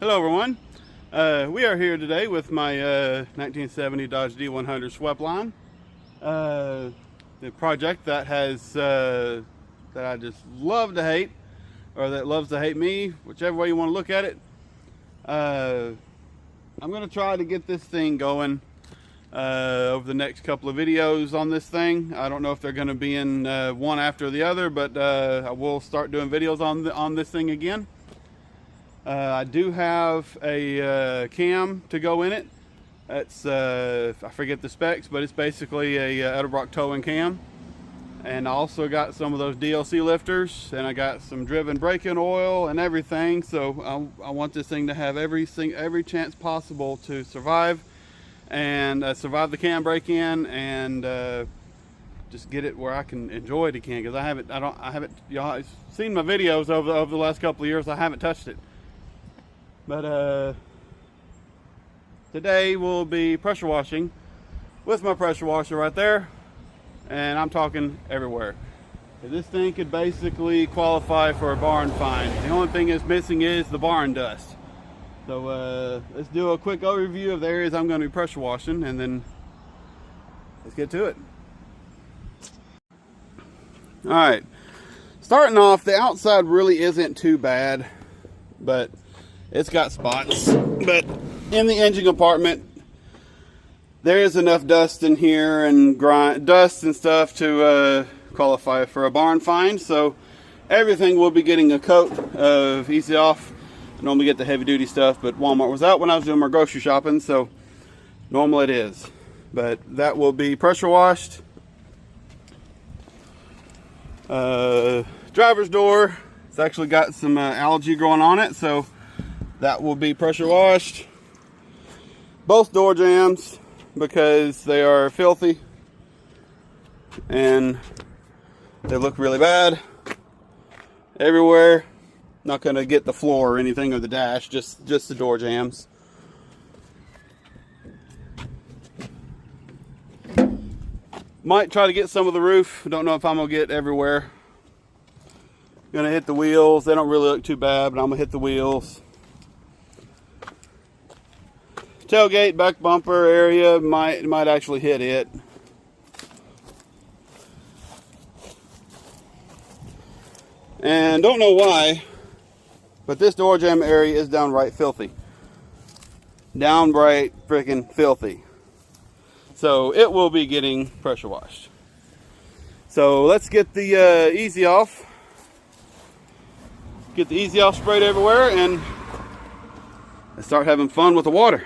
Hello everyone. We are here today with my 1970 Dodge D100 swept line. The project that has that I just love to hate, or that loves to hate me, whichever way you want to look at it. I'm going to try to get this thing going over the next couple of videos on this thing. I don't know if they're going to be in one after the other, but I will start doing videos on this thing again. I do have a cam to go in it. It's I forget the specs, but it's basically a Edelbrock towing cam. And I also got some of those DLC lifters, and I got some driven brake-in oil and everything. So I want this thing to have every chance possible to survive, and survive the cam break-in, and just get it where I can enjoy it again. Because I haven't y'all seen my videos over the last couple of years. I haven't touched it. But today we'll be pressure washing with my pressure washer right there, and I'm talking everywhere. This thing could basically qualify for a barn find. The only thing it's missing is the barn dust. So let's do a quick overview of the areas I'm going to be pressure washing, and then let's get to it. Alright, starting off, the outside really isn't too bad, but it's got spots. But in the engine compartment, there is enough dust in here and dust and stuff to qualify for a barn find. So everything will be getting a coat of Easy Off. I normally get the heavy duty stuff, but Walmart was out when I was doing my grocery shopping, so normal it is. But that will be pressure washed. Driver's door, it's actually got some algae growing on it, so that will be pressure washed. Both door jambs, because they are filthy and they look really bad everywhere. Not going to get the floor or anything, or the dash, just the door jambs. Might try to get some of the roof. Don't know if I'm going to get everywhere. Going to hit the wheels. They don't really look too bad, but I'm going to hit the wheels. Tailgate, back bumper area might actually hit it. And don't know why, but this door jamb area is downright filthy. Downright freaking filthy. So it will be getting pressure washed. So let's get the Easy Off. Get the Easy Off sprayed everywhere, and let's start having fun with the water.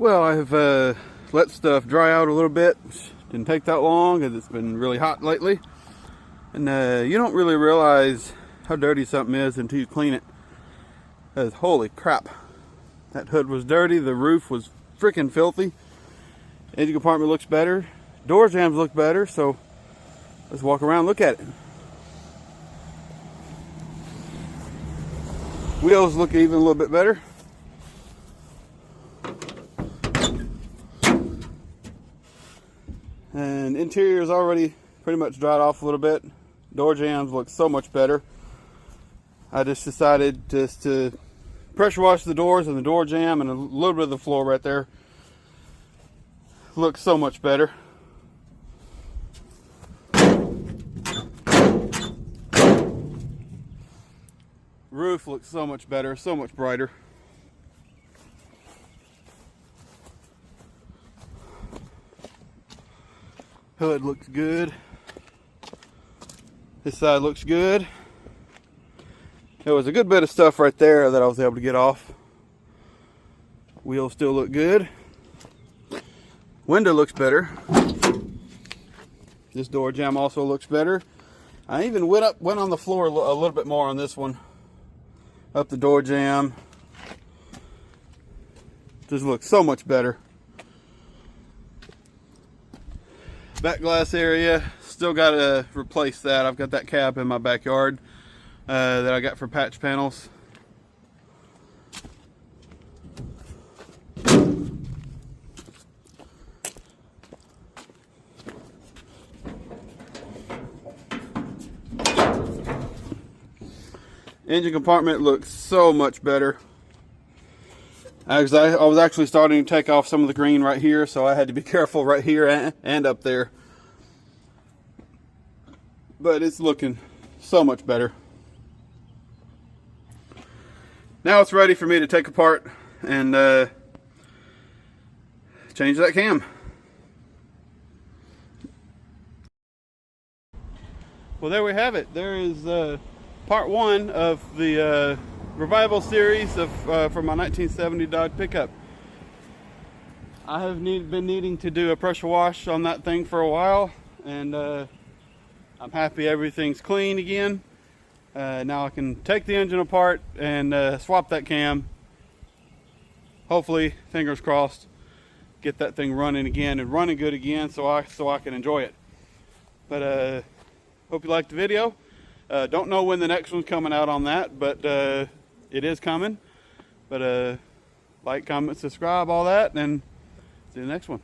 Well, I've let stuff dry out a little bit. Didn't take that long because it's been really hot lately. And you don't really realize how dirty something is until you clean it. Because holy crap, that hood was dirty, the roof was freaking filthy. Engine compartment looks better, door jambs look better, so let's walk around and look at it. Wheels look even a little bit better. And interior is already pretty much dried off a little bit. Door jambs look so much better. I just decided just to pressure wash the doors and the door jamb and a little bit of the floor right there. Looks so much better. Roof looks so much better, so much brighter. Hood looks good. This side looks good. There was a good bit of stuff right there that I was able to get off. Wheels still look good. Window looks better. This door jamb also looks better. I even went on the floor a little bit more on this one. Up the door jamb. Just looks so much better. Back glass area, still got to replace that. I've got that cap in my backyard that I got for patch panels. Engine compartment looks so much better. I was actually starting to take off some of the green right here, so I had to be careful right here and up there. But it's looking so much better. Now it's ready for me to take apart and change that cam. Well, there we have it. There is part one of the revival series of for my 1970 Dodge pickup. I have been needing to do a pressure wash on that thing for a while, and I'm happy everything's clean again. Now I can take the engine apart and swap that cam. Hopefully, fingers crossed, get that thing running again and running good again, so I can enjoy it. But hope you liked the video. Don't know when the next one's coming out on that, but it is coming. But like, comment, subscribe, all that, and see you in the next one.